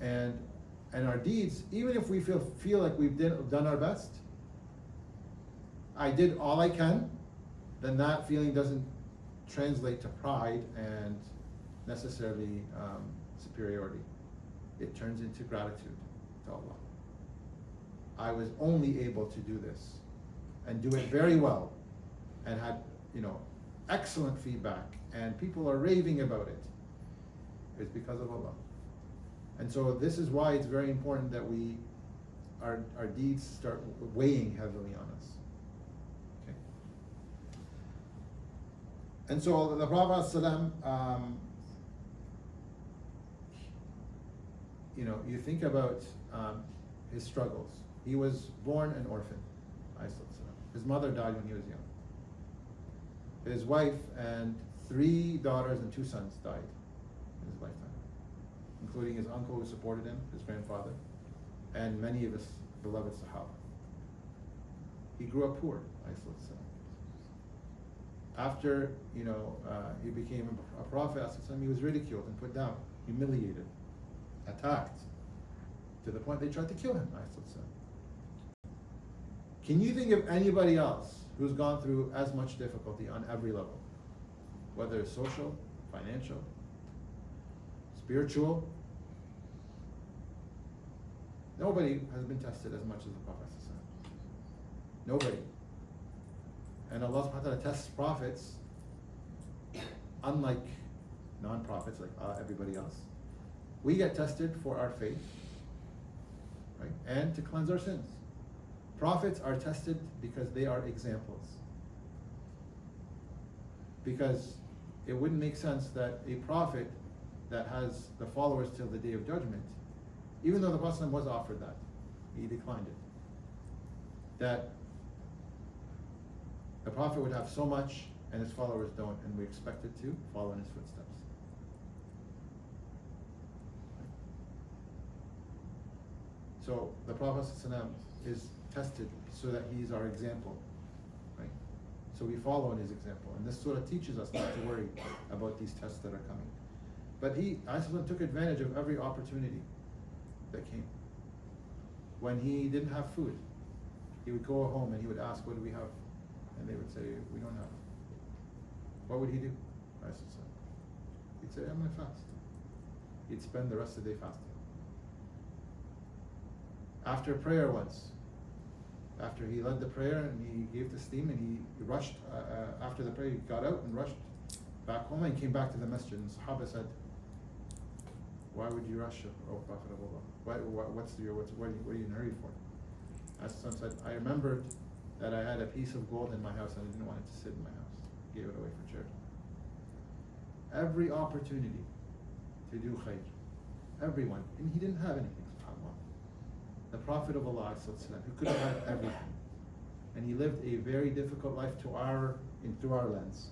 And our deeds, even if we feel like we've done our best, I did all I can, then that feeling doesn't translate to pride and necessarily superiority. It turns into gratitude to Allah. I was only able to do this and do it very well and had, excellent feedback and people are raving about it. It's because of Allah. And so this is why it's very important that our deeds start weighing heavily on us. Okay. And so the Prophet ﷺ, you think about his struggles. He was born an orphan. His mother died when he was young. His wife and 3 daughters and 2 sons died in his lifetime, including his uncle who supported him, his grandfather, and many of his beloved Sahaba. He grew up poor, after he became a prophet, he was ridiculed and put down, humiliated, attacked, to the point they tried to kill him. Can you think of anybody else who's gone through as much difficulty on every level, whether it's social, financial, spiritual? Nobody has been tested as much as the Prophet. Nobody. And Allah subhanahu wa ta'ala tests prophets unlike non-prophets, like everybody else. We get tested for our faith, right? And to cleanse our sins. Prophets are tested because they are examples. Because it wouldn't make sense that a prophet that has the followers till the Day of Judgment, even though the Prophet was offered that, he declined it. That the Prophet would have so much and his followers don't, and we expect it to follow in his footsteps. So the Prophet ﷺ is tested so that he is our example, right? So we follow in his example, and this surah teaches us not to worry about these tests that are coming. But he took advantage of every opportunity that came. When he didn't have food, he would go home and he would ask, "What do we have?" And they would say, "We don't have." What would he do? He'd say, "I'm going to fast." He'd spend the rest of the day fasting. After prayer once, after he led the prayer and he gave the steam and he rushed, after the prayer he got out and rushed back home and came back to the masjid, and Sahaba said, "Why would you rush, O Prophet of Allah? What are you in a hurry for?" As son said, "I remembered that I had a piece of gold in my house and I didn't want it to sit in my house. Gave it away for charity." Every opportunity to do khair, everyone, and he didn't have anything, subhanAllah. The Prophet of Allah, who could have had everything, and he lived a very difficult life through our lens,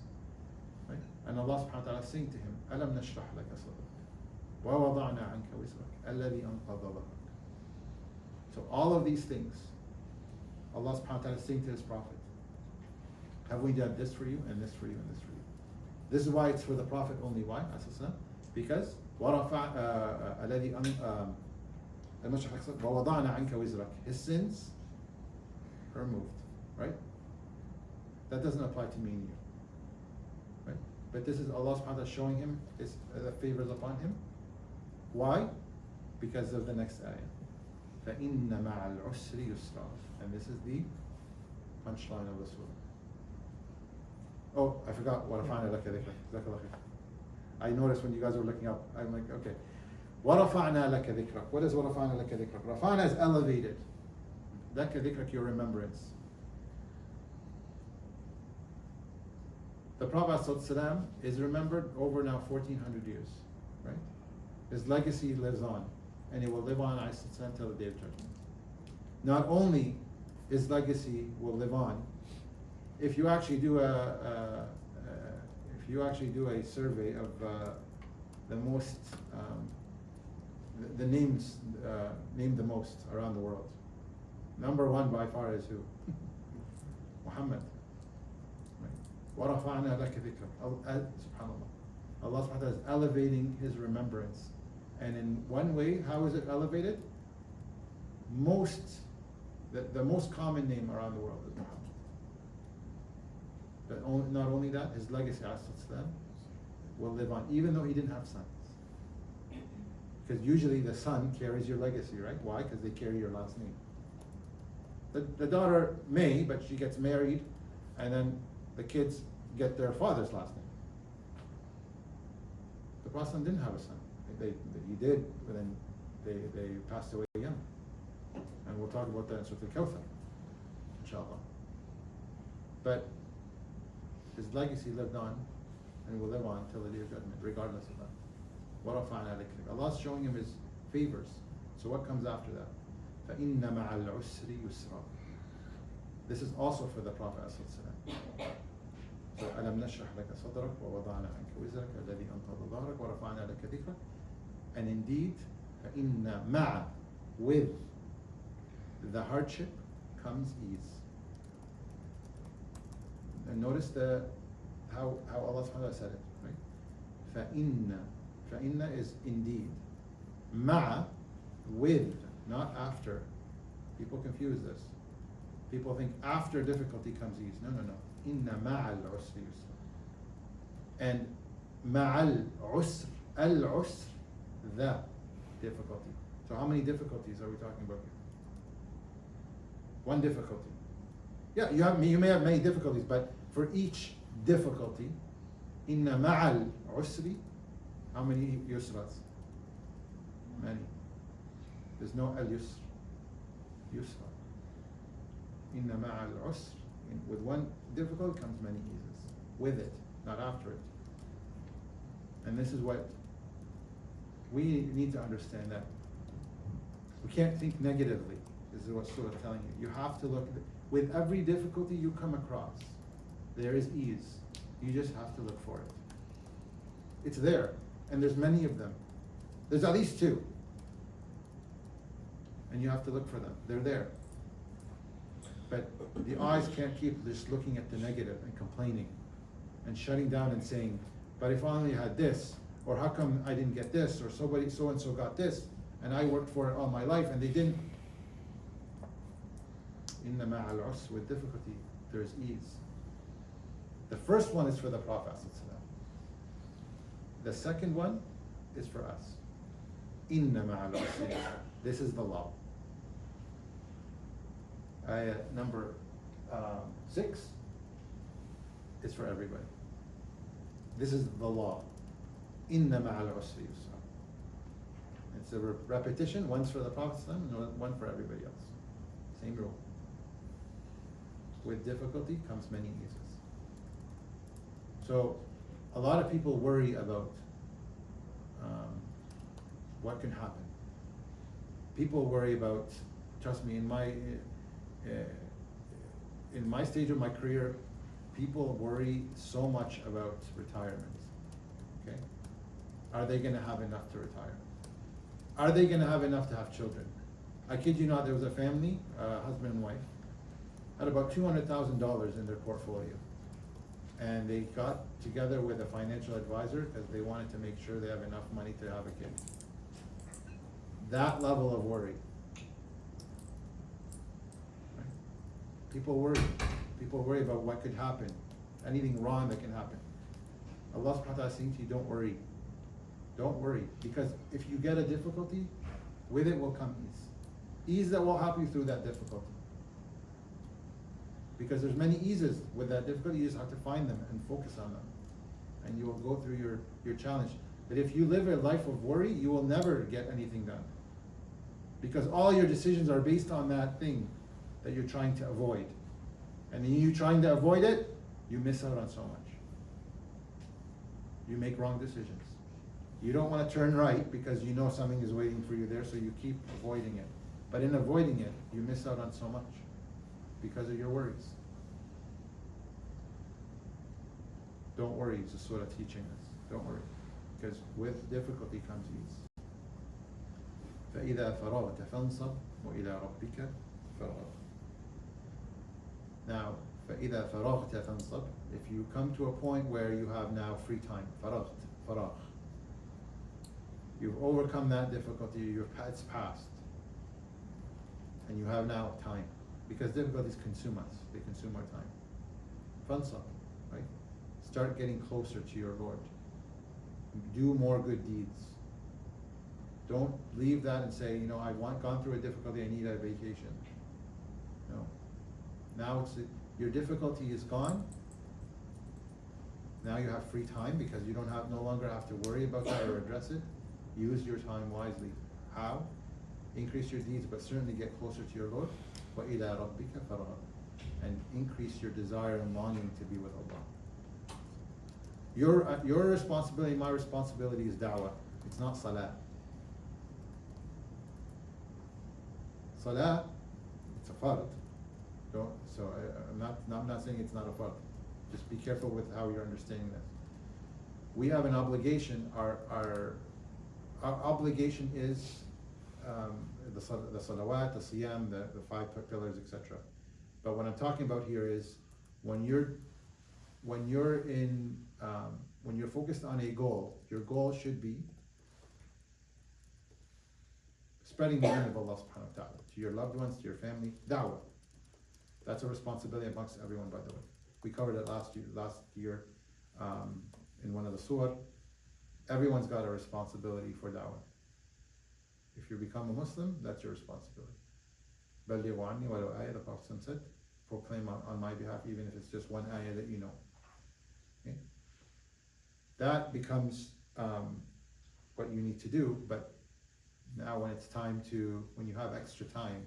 right? And Allah subhanahu wa ta'ala is saying to him, "Alam nashrah laka sadrak, wa wada'na anka wizrak, alladhi anqadha dhahrak." So all of these things, Allah subhanahu wa ta'ala is saying to his Prophet, have we done this for you, and this for you, and this for you? This is why it's for the Prophet only. Why? Because his sins are removed, right? That doesn't apply to me and you, right? But this is Allah subhanahu wa ta'ala showing him his favors upon him. Why? Because of the next ayah. فَإِنَّ مَعَ الْعُسْرِ يُسْرًا. And this is the punchline of the surah. Oh, I forgot. وَرَفَعْنَا لَكَ ذِكْرَكَ. I noticed when you guys were looking up, I'm like, okay. وَرَفَعْنَا لَكَ ذِكْرَكَ. What is وَرَفَعْنَا لَكَ ذِكْرَكَ? Rafa'na is elevated. لَكَ ذِكْرَكَ, your remembrance. The Prophet ﷺ is remembered over now 1400 years, right? His legacy lives on, and it will live on until the Day of Judgment. Not only his legacy will live on, if you actually do a survey of the most the names named the most around the world, number one by far is who? Muhammad. وَرَفَعْنَا لَكَ ذِكْرَكَ. SubhanAllah. Allah subhanahu wa ta'ala is elevating his remembrance. And in one way, how is it elevated? The most common name around the world is Muhammad. But not only that, his legacy ﷺ will live on, even though he didn't have sons. Because usually the son carries your legacy, right? Why? Because they carry your last name. The daughter may, but she gets married, and then the kids get their father's last name. The Prophet didn't have a son. He did, but then they passed away young. And we'll talk about that in Surah Al-Kawthar, inshallah. But his legacy lived on and will live on until the Day of Judgment, regardless of that. وَرَفَعْنَا لَكَ. Allah's showing him his favors. So what comes after that? فَإِنَّ مَعَ الْعُسْرِ يُسْرًا. This is also for the Prophet ﷺ. So أَلَمْ نَشْرَحْ لَكَ صَدْرَكَ وَوَضَعْنَا عَنْكَ وِزْرَكَ الَّذِي أَنْقَضَ ظَهْرَكَ وَرَفَعْنَا لَكَ ذِكْرَكَ. And indeed, فَإِنَّ مَعَ, with the hardship comes ease. And notice how Allah subhanahu wa ta'ala said it, right? فَإِنَّ is indeed. مَعَ, with, not after. People confuse this. People think after difficulty comes ease. No. Inna ma'al usri yusra. And ma'al usr, al-usr, the difficulty. So how many difficulties are we talking about here? One difficulty. Yeah, you may have many difficulties, but for each difficulty, inna ma'al usri, how many yusras? Many. There's no al-yusr. Yusra. Inna ma'al usr. With one difficulty comes many eases. With it, not after it. And this is what we need to understand, that we can't think negatively. This is what Surah is telling you. You have to look at it. With every difficulty you come across, there is ease. You just have to look for it. It's there, and there's many of them. There's at least two. And you have to look for them. They're there. But the eyes can't keep just looking at the negative and complaining and shutting down and saying, but if I only had this, or how come I didn't get this, or somebody so and so got this, and I worked for it all my life and they didn't. Inna ma'al usr, with difficulty there's ease. The first one is for the Prophet. The second one is for us. Inna ma'al usri. This is the law. Ayah number 6 is for everybody. This is the law. Inna ma'al usri yusra. It's a repetition. One's for the Prophet and one for everybody else. Same rule. With difficulty comes many eases. So a lot of people worry about what can happen. People worry about, trust me, in my stage of my career, people worry so much about retirement. Okay? Are they going to have enough to retire? Are they going to have enough to have children? I kid you not, there was a family, husband and wife, had about $200,000 in their portfolio. And they got together with a financial advisor because they wanted to make sure they have enough money to have a kid. That level of worry. Right? People worry. People worry about what could happen, anything wrong that can happen. Allah subhanahu wa ta'ala is saying to you, don't worry. Don't worry. Because if you get a difficulty, with it will come ease. Ease that will help you through that difficulty. Because there's many eases with that difficulty, you just have to find them and focus on them. And you will go through your challenge. But if you live a life of worry, you will never get anything done. Because all your decisions are based on that thing that you're trying to avoid. And in you trying to avoid it, you miss out on so much. You make wrong decisions. You don't want to turn right because you know something is waiting for you there, so you keep avoiding it. But in avoiding it, you miss out on so much because of your worries. Don't worry, is the surah teaching us. Don't worry. Because with difficulty comes ease. فَإِذَا فَرَغْتَ فَانْصَبْ وَإِلَىٰ رَبِّكَ فَارْغَب. Now, فَإِذَا فَرَغْتَ فَانْصَبْ, if you come to a point where you have now free time, faragh, you've overcome that difficulty, it's passed, and you have now time, because difficulties consume us, they consume our time. Fansab, right? Start getting closer to your Lord. Do more good deeds. Don't leave that and say, I've gone through a difficulty, I need a vacation. No. Now your difficulty is gone. Now you have free time because you no longer have to worry about that or address it. Use your time wisely. How? Increase your deeds, but certainly get closer to your Lord. وَإِلَىٰ رَبِّكَ فَارْغَب. And increase your desire and longing to be with Allah. Your responsibility, my responsibility is da'wah. It's not salah. Salah, it's a fard. I'm not saying it's not a fard. Just be careful with how you're understanding this. We have an obligation. Our obligation is the salawat, the siyam, the 5 pillars, etc. But what I'm talking about here is when you're focused on a goal, your goal should be spreading the name of Allah subhanahu wa ta'ala to your loved ones, to your family, da'wah. That's a responsibility amongst everyone, by the way. We covered it last year in one of the surah. Everyone's got a responsibility for da'wah. If you become a Muslim, that's your responsibility. بَلِّغُ عَنِّي وَلَوْ آيَةً, the Prophet said, proclaim on my behalf, even if it's just one ayah that you know. Okay? That becomes what you need to do, but now when you have extra time,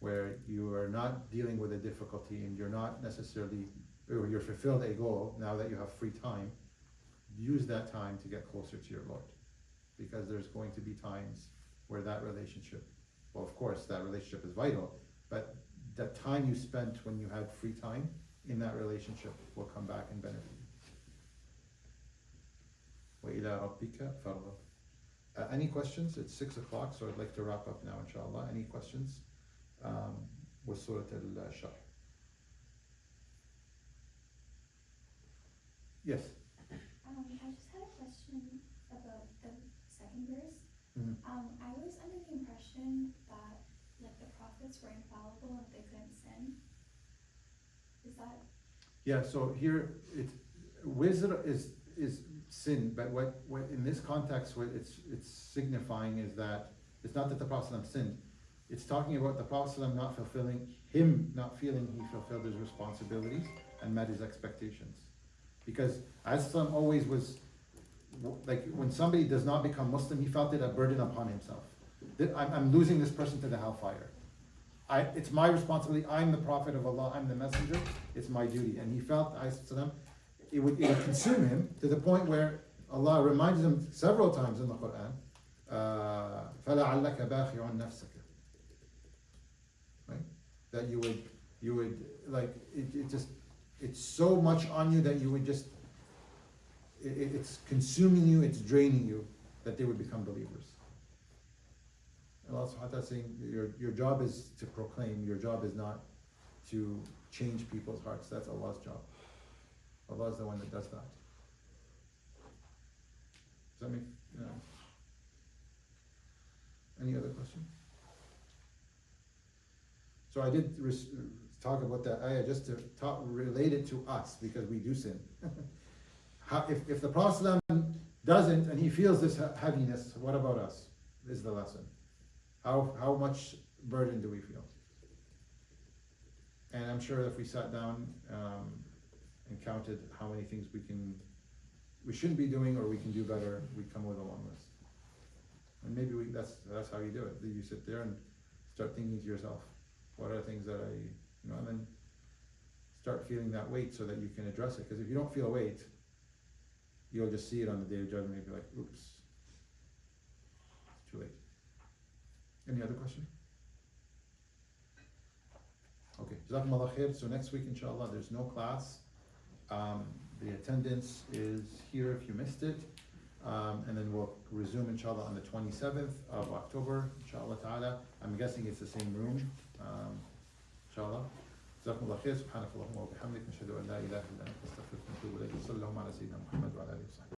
where you are not dealing with a difficulty and you're not necessarily, or you're fulfilled a goal, now that you have free time, use that time to get closer to your Lord. Because there's going to be times where that relationship, well, of course, that relationship is vital, but the time you spent when you had free time in that relationship will come back and benefit you. وَإِلَىٰ رَبِّكَ فَارْغَب. Any questions? It's 6 o'clock, so I'd like to wrap up now, inshallah. Any questions with Surah Al-Sharh? Yes? I just had a question about the second verse. Mm-hmm. I was under the impression that the prophets were infallible and they couldn't sin. Is that? Yeah, so here wizr is sin, but what in this context what it's signifying is that it's not that the Prophet sinned. It's talking about the Prophet not feeling he fulfilled his responsibilities and met his expectations. Because as Islam always was, like when somebody does not become Muslim, he felt it a burden upon himself. I'm losing this person to the hellfire. It's my responsibility. I'm the Prophet of Allah. I'm the messenger. It's my duty. And he felt, it would consume him to the point where Allah reminds him several times in the Quran, فَلَعَلَّكَ بَاخِعٌ نَفْسَكَ. Right? That you would like it's so much on you that you would just it's consuming you, it's draining you, that they would become believers. Allah subhanahu wa ta'ala is saying your job is to proclaim, your job is not to change people's hearts. That's Allah's job. Allah is the one that does that. Does that make any other question? So I did talk about that ayah just to relate it to us, because we do sin. If the Prophet doesn't and he feels this heaviness, what about us? This is the lesson. How much burden do we feel? And I'm sure if we sat down and counted how many things we shouldn't be doing or we can do better, we'd come with a long list. And maybe that's how you do it. You sit there and start thinking to yourself, what are things that and then start feeling that weight so that you can address it. Because if you don't feel weight, you'll just see it on the day of judgment and be like, oops, it's too late. Any other question? Okay, Jazakumullah khair. So next week, inshallah, there's no class. The attendance is here if you missed it. And then we'll resume, inshallah, on the 27th of October, inshallah ta'ala. I'm guessing it's the same room, inshallah. جزاكم الله خير. سبحانك اللهم وبحمدك نشهد ان لا اله الا انت نستغفرك ونتوب اليك. صلى الله على سيدنا محمد وعلى اله وصحبه.